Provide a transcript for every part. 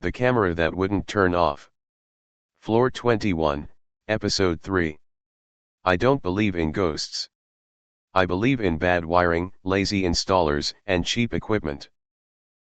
The camera that wouldn't turn off. Floor 21, Episode 3. I don't believe in ghosts. I believe in bad wiring, lazy installers, and cheap equipment.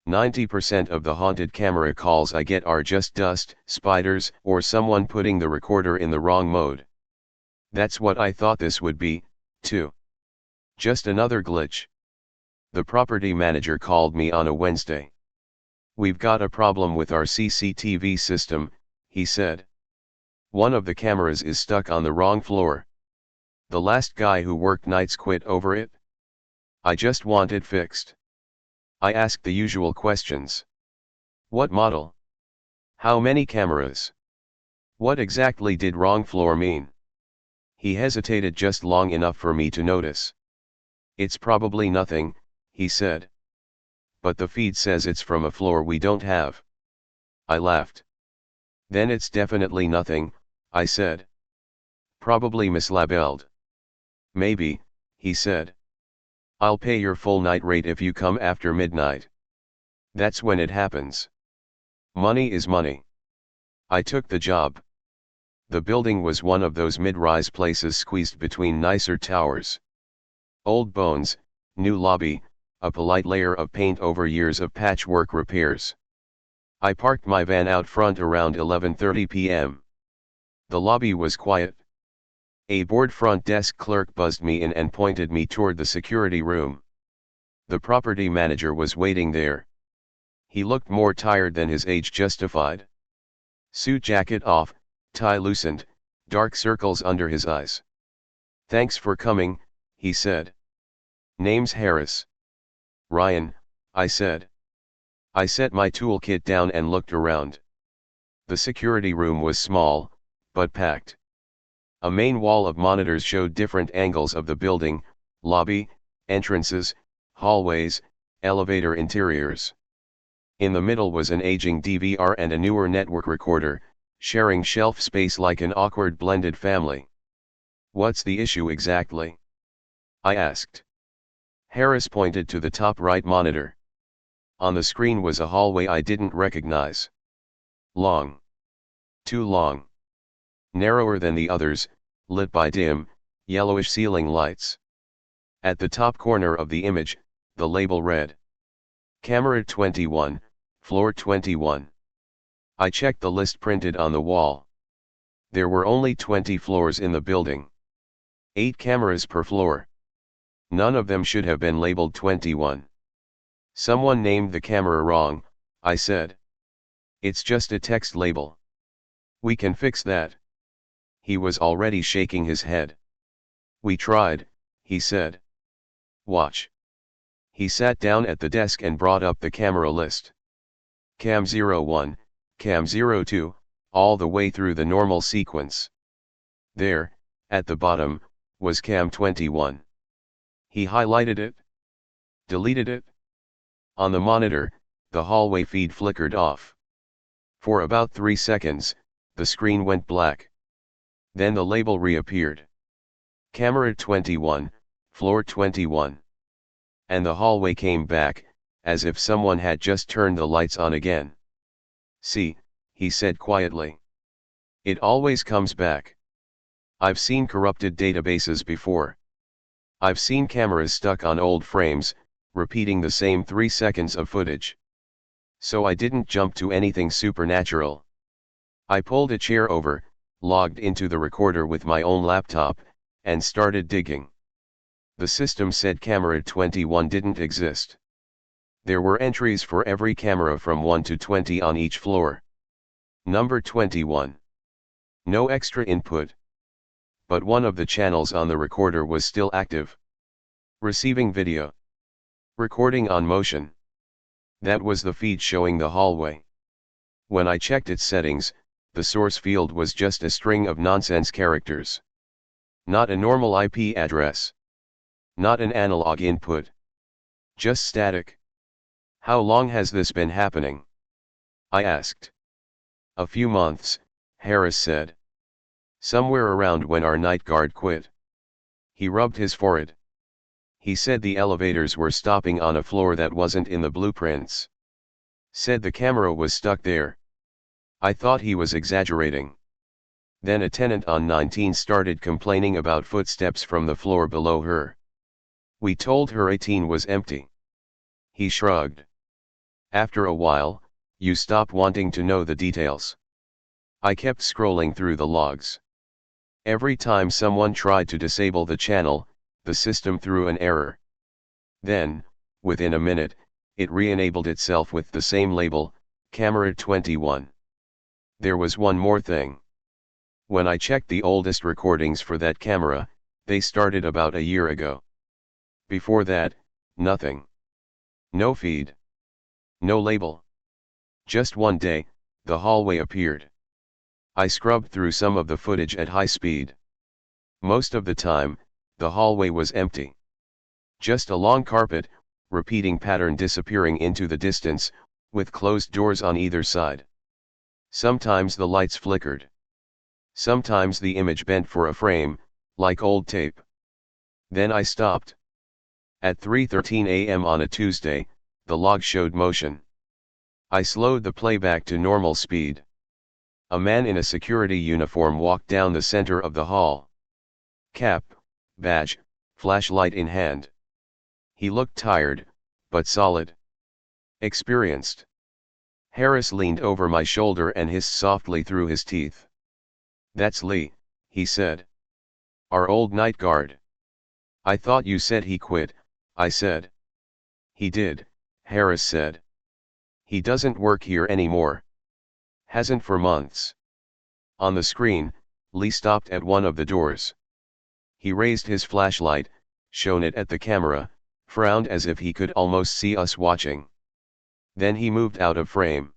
90% of the haunted camera calls I get are just dust, spiders, or someone putting the recorder in the wrong mode. That's what I thought this would be, too. Just another glitch. The property manager called me on a Wednesday. We've got a problem with our CCTV system, he said. One of the cameras is stuck on the wrong floor. The last guy who worked nights quit over it. I just want it fixed. I asked the usual questions. What model? How many cameras? What exactly did wrong floor mean? He hesitated just long enough for me to notice. It's probably nothing, he said. But the feed says it's from a floor we don't have. I laughed. Then it's definitely nothing, I said. Probably mislabeled. Maybe, he said. I'll pay your full night rate if you come after midnight. That's when it happens. Money is money. I took the job. The building was one of those mid-rise places squeezed between nicer towers. Old bones, new lobby, a polite layer of paint over years of patchwork repairs. I parked my van out front around 11:30 p.m. The lobby was quiet. A bored front desk clerk buzzed me in and pointed me toward the security room. The property manager was waiting there. He looked more tired than his age justified. Suit jacket off, tie loosened, dark circles under his eyes. Thanks for coming, he said. Name's Harris. Ryan, I said. I set my toolkit down and looked around. The security room was small, but packed. A main wall of monitors showed different angles of the building, lobby, entrances, hallways, elevator interiors. In the middle was an aging DVR and a newer network recorder, sharing shelf space like an awkward blended family. What's the issue exactly? I asked. Harris pointed to the top right monitor. On the screen was a hallway I didn't recognize. Long. Too long. Narrower than the others, lit by dim, yellowish ceiling lights. At the top corner of the image, the label read, Camera 21, Floor 21. I checked the list printed on the wall. There were only 20 floors in the building. 8 cameras per floor. None of them should have been labeled 21. Someone named the camera wrong, I said. It's just a text label. We can fix that. He was already shaking his head. We tried, he said. Watch. He sat down at the desk and brought up the camera list. Cam 01, Cam 02, all the way through the normal sequence. There, at the bottom, was Cam 21. He highlighted it. Deleted it. On the monitor, the hallway feed flickered off. For about 3 seconds, the screen went black. Then the label reappeared. Camera 21, Floor 21. And the hallway came back, as if someone had just turned the lights on again. See, he said quietly. It always comes back. I've seen corrupted databases before. I've seen cameras stuck on old frames, repeating the same 3 seconds of footage. So I didn't jump to anything supernatural. I pulled a chair over, logged into the recorder with my own laptop, and started digging. The system said camera 21 didn't exist. There were entries for every camera from 1 to 20 on each floor. Number 21. No extra input. But one of the channels on the recorder was still active. Receiving video. Recording on motion. That was the feed showing the hallway. When I checked its settings, the source field was just a string of nonsense characters. Not a normal IP address. Not an analog input. Just static. How long has this been happening? I asked. A few months, Harris said. Somewhere around when our night guard quit. He rubbed his forehead. He said the elevators were stopping on a floor that wasn't in the blueprints. Said the camera was stuck there. I thought he was exaggerating. Then a tenant on 19 started complaining about footsteps from the floor below her. We told her 18 was empty. He shrugged. After a while, you stop wanting to know the details. I kept scrolling through the logs. Every time someone tried to disable the channel, the system threw an error. Then, within a minute, it re-enabled itself with the same label, Camera 21. There was one more thing. When I checked the oldest recordings for that camera, they started about a year ago. Before that, nothing. No feed. No label. Just one day, the hallway appeared. I scrubbed through some of the footage at high speed. Most of the time, the hallway was empty. Just a long carpet, repeating pattern disappearing into the distance, with closed doors on either side. Sometimes the lights flickered. Sometimes the image bent for a frame, like old tape. Then I stopped. At 3:13 a.m. on a Tuesday, the log showed motion. I slowed the playback to normal speed. A man in a security uniform walked down the center of the hall. Cap, badge, flashlight in hand. He looked tired, but solid. Experienced. Harris leaned over my shoulder and hissed softly through his teeth. "That's Lee," he said. "Our old night guard." "I thought you said he quit," I said. "He did," Harris said. "He doesn't work here anymore. Hasn't for months." On the screen, Lee stopped at one of the doors. He raised his flashlight, shone it at the camera, frowned as if he could almost see us watching. Then he moved out of frame.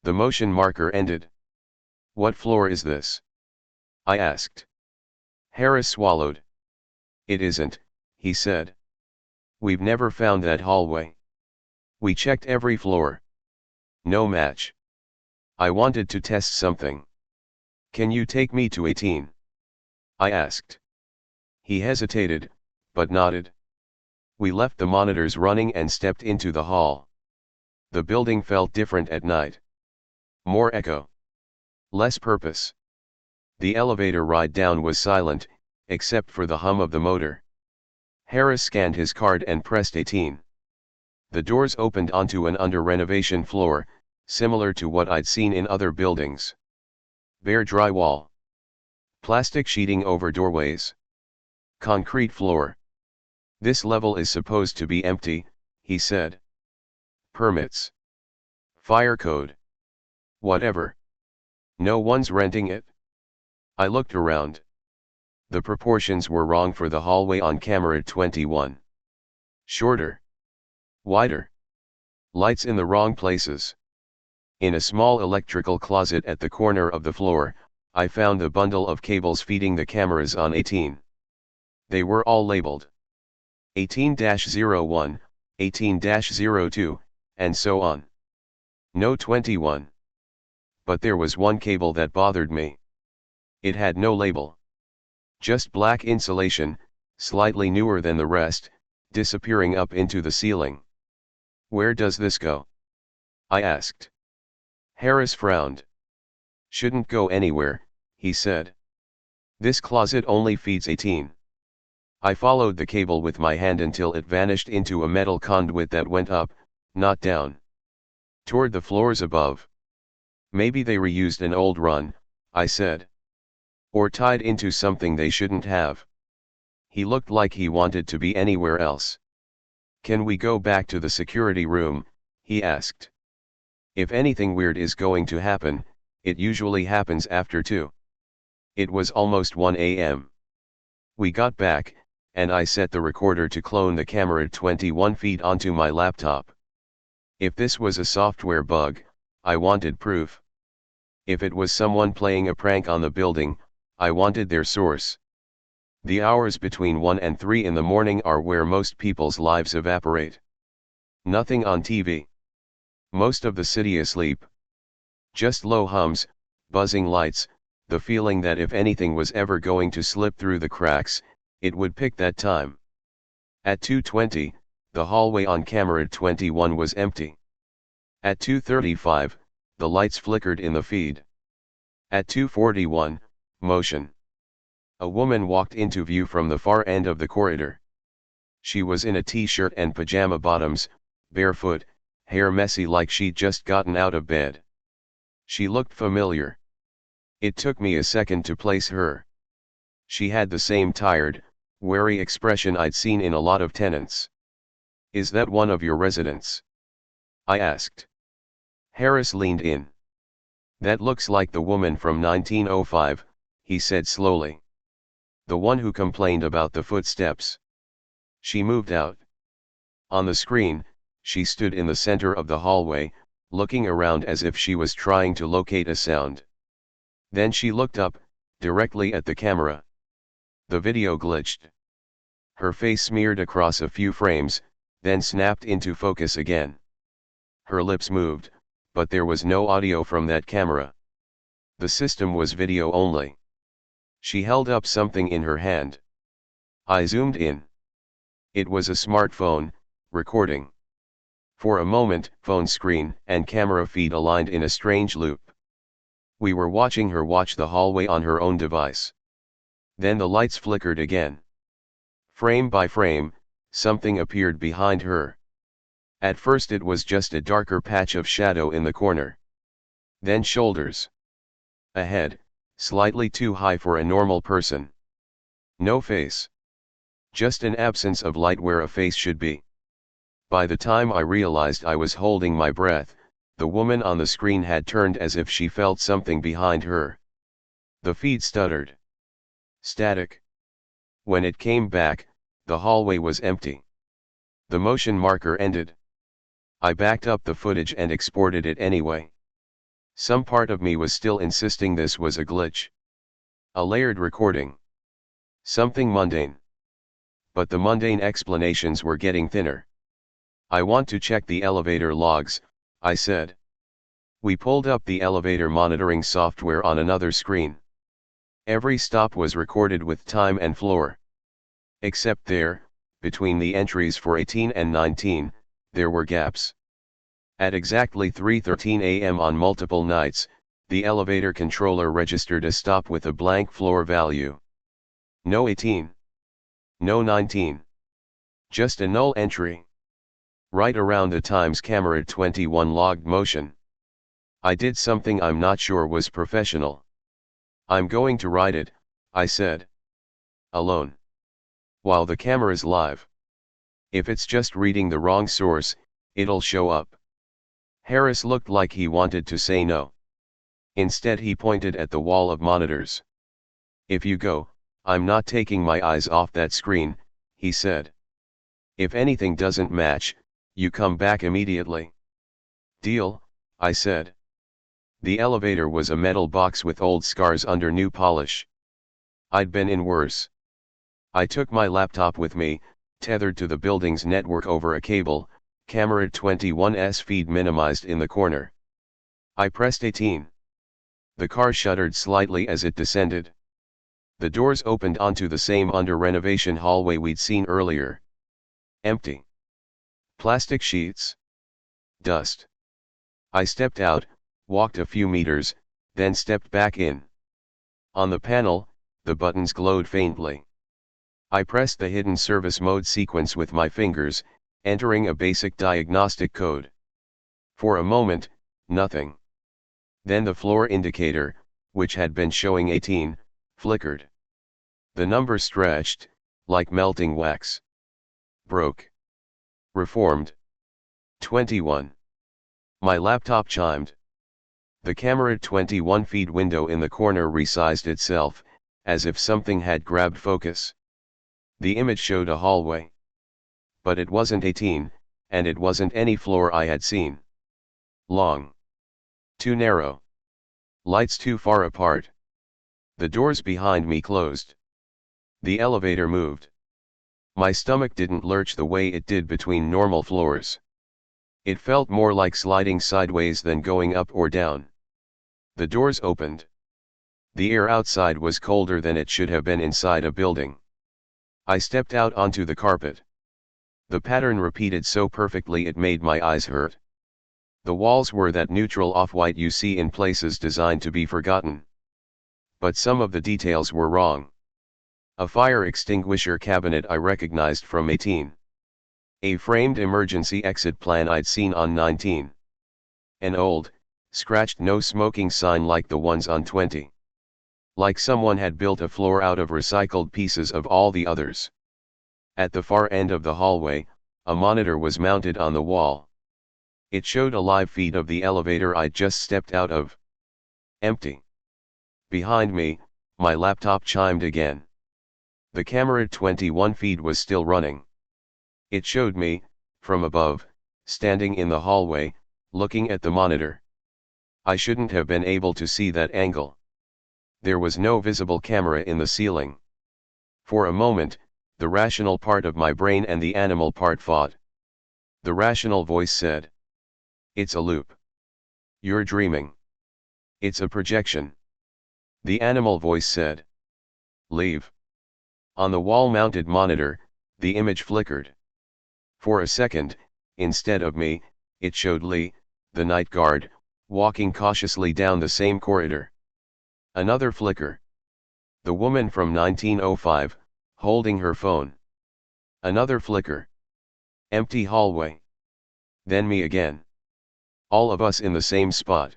The motion marker ended. "What floor is this?" I asked. Harris swallowed. "It isn't," he said. "We've never found that hallway. We checked every floor. No match. I wanted to test something. Can you take me to 18? I asked. He hesitated, but nodded. We left the monitors running and stepped into the hall. The building felt different at night. More echo. Less purpose. The elevator ride down was silent, except for the hum of the motor. Harris scanned his card and pressed 18. The doors opened onto an under-renovation floor, similar to what I'd seen in other buildings. Bare drywall. Plastic sheeting over doorways. Concrete floor. "This level is supposed to be empty," he said. "Permits. Fire code. Whatever. No one's renting it." I looked around. The proportions were wrong for the hallway on camera 21. Shorter. Wider. Lights in the wrong places. In a small electrical closet at the corner of the floor, I found a bundle of cables feeding the cameras on 18. They were all labeled 18-01, 18-02, and so on. No 21. But there was one cable that bothered me. It had no label. Just black insulation, slightly newer than the rest, disappearing up into the ceiling. "Where does this go?" I asked. Harris frowned. "Shouldn't go anywhere," he said. "This closet only feeds 18. I followed the cable with my hand until it vanished into a metal conduit that went up, not down. Toward the floors above. "Maybe they reused an old run," I said. "Or tied into something they shouldn't have." He looked like he wanted to be anywhere else. "Can we go back to the security room?" he asked. "If anything weird is going to happen, it usually happens after 2. It was almost 1 a.m. We got back, and I set the recorder to clone the camera 21 feed onto my laptop. If this was a software bug, I wanted proof. If it was someone playing a prank on the building, I wanted their source. The hours between 1 and 3 in the morning are where most people's lives evaporate. Nothing on TV. Most of the city asleep. Just low hums, buzzing lights, the feeling that if anything was ever going to slip through the cracks, it would pick that time. At 2:20, the hallway on camera 21 was empty. At 2:35, The lights flickered in the feed. At 2:41, motion. A woman walked into view from the far end of the corridor. She was in a t-shirt and pajama bottoms, barefoot, hair messy like she'd just gotten out of bed. She looked familiar. It took me a second to place her. She had the same tired, wary expression I'd seen in a lot of tenants. "Is that one of your residents?" I asked. Harris leaned in. "That looks like the woman from 1905, he said slowly. "The one who complained about the footsteps. She moved out." On the screen, she stood in the center of the hallway, looking around as if she was trying to locate a sound. Then she looked up, directly at the camera. The video glitched. Her face smeared across a few frames, then snapped into focus again. Her lips moved, but there was no audio from that camera. The system was video only. She held up something in her hand. I zoomed in. It was a smartphone, recording. For a moment, phone screen and camera feed aligned in a strange loop. We were watching her watch the hallway on her own device. Then the lights flickered again. Frame by frame, something appeared behind her. At first it was just a darker patch of shadow in the corner. Then shoulders. A head, slightly too high for a normal person. No face. Just an absence of light where a face should be. By the time I realized I was holding my breath, the woman on the screen had turned as if she felt something behind her. The feed stuttered. Static. When it came back, the hallway was empty. The motion marker ended. I backed up the footage and exported it anyway. Some part of me was still insisting this was a glitch. A layered recording. Something mundane. But the mundane explanations were getting thinner. "I want to check the elevator logs," I said. We pulled up the elevator monitoring software on another screen. Every stop was recorded with time and floor. Except there, between the entries for 18 and 19, there were gaps. At exactly 3:13 a.m. on multiple nights, the elevator controller registered a stop with a blank floor value. No 18. No 19. Just a null entry. Right around the time's camera 21 logged motion. I did something I'm not sure was professional. "I'm going to write it," I said. "Alone. While the camera's live. If it's just reading the wrong source, it'll show up." Harris looked like he wanted to say no. Instead he pointed at the wall of monitors. "If you go, I'm not taking my eyes off that screen," he said. "If anything doesn't match, you come back immediately." "Deal," I said. The elevator was a metal box with old scars under new polish. I'd been in worse. I took my laptop with me, tethered to the building's network over a cable, camera 21's feed minimized in the corner. I pressed 18. The car shuddered slightly as it descended. The doors opened onto the same under-renovation hallway we'd seen earlier. Empty. Plastic sheets. Dust. I stepped out, walked a few meters, then stepped back in. On the panel, the buttons glowed faintly. I pressed the hidden service mode sequence with my fingers, entering a basic diagnostic code. For a moment, nothing. Then the floor indicator, which had been showing 18, flickered. The number stretched, like melting wax. Broke. Reformed. 21. My laptop chimed. The camera 21 feed window in the corner resized itself, as if something had grabbed focus. The image showed a hallway. But it wasn't 18, and it wasn't any floor I had seen. Long. Too narrow. Lights too far apart. The doors behind me closed. The elevator moved. My stomach didn't lurch the way it did between normal floors. It felt more like sliding sideways than going up or down. The doors opened. The air outside was colder than it should have been inside a building. I stepped out onto the carpet. The pattern repeated so perfectly it made my eyes hurt. The walls were that neutral off-white you see in places designed to be forgotten. But some of the details were wrong. A fire extinguisher cabinet I recognized from 18. A framed emergency exit plan I'd seen on 19. An old, scratched no smoking sign like the ones on 20. Like someone had built a floor out of recycled pieces of all the others. At the far end of the hallway, a monitor was mounted on the wall. It showed a live feed of the elevator I'd just stepped out of. Empty. Behind me, my laptop chimed again. The camera 21 feed was still running. It showed me, from above, standing in the hallway, looking at the monitor. I shouldn't have been able to see that angle. There was no visible camera in the ceiling. For a moment, the rational part of my brain and the animal part fought. The rational voice said, "It's a loop. You're dreaming. It's a projection." The animal voice said, "Leave." On the wall-mounted monitor, the image flickered. For a second, instead of me, it showed Lee, the night guard, walking cautiously down the same corridor. Another flicker. The woman from 1905, holding her phone. Another flicker. Empty hallway. Then me again. All of us in the same spot.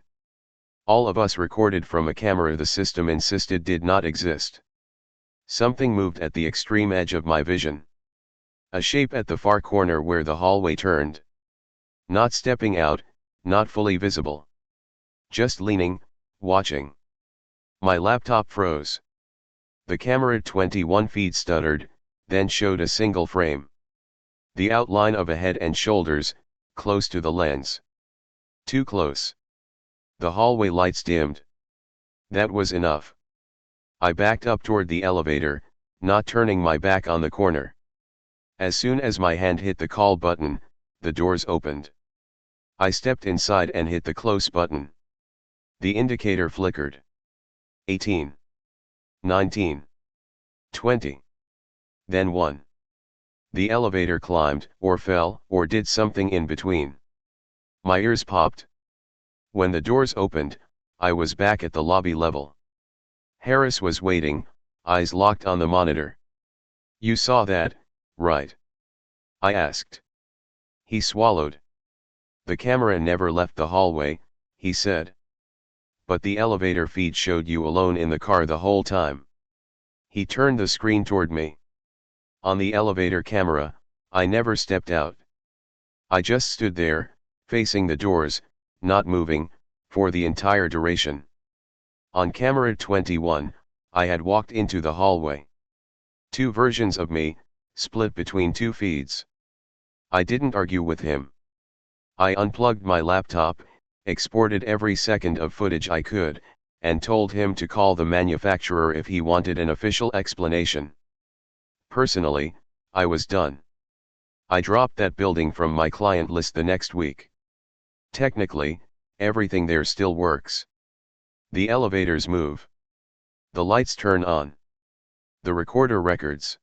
All of us recorded from a camera the system insisted did not exist. Something moved at the extreme edge of my vision. A shape at the far corner where the hallway turned. Not stepping out, not fully visible. Just leaning, watching. My laptop froze. The camera 21 feed stuttered, then showed a single frame. The outline of a head and shoulders, close to the lens. Too close. The hallway lights dimmed. That was enough. I backed up toward the elevator, not turning my back on the corner. As soon as my hand hit the call button, the doors opened. I stepped inside and hit the close button. The indicator flickered. 18. 19. 20. Then 1. The elevator climbed, or fell, or did something in between. My ears popped. When the doors opened, I was back at the lobby level. Harris was waiting, eyes locked on the monitor. "You saw that, right?" I asked. He swallowed. "The camera never left the hallway," he said. "But the elevator feed showed you alone in the car the whole time." He turned the screen toward me. "On the elevator camera, I never stepped out. I just stood there, facing the doors, not moving, for the entire duration. On camera 21, I had walked into the hallway. Two versions of me, split between two feeds." I didn't argue with him. I unplugged my laptop, exported every second of footage I could, and told him to call the manufacturer if he wanted an official explanation. Personally, I was done. I dropped that building from my client list the next week. Technically, everything there still works. The elevators move. The lights turn on. The recorder records.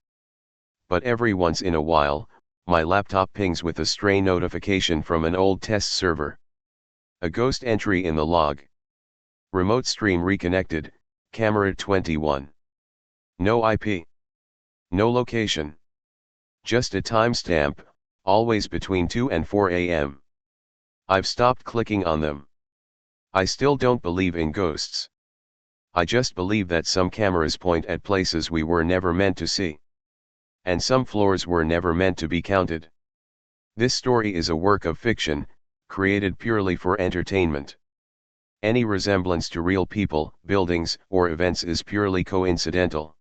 But every once in a while, my laptop pings with a stray notification from an old test server. A ghost entry in the log. Remote stream reconnected, camera 21. No IP. No location. Just a timestamp, always between 2 and 4 a.m. I've stopped clicking on them. I still don't believe in ghosts. I just believe that some cameras point at places we were never meant to see. And some floors were never meant to be counted. This story is a work of fiction, created purely for entertainment. Any resemblance to real people, buildings, or events is purely coincidental.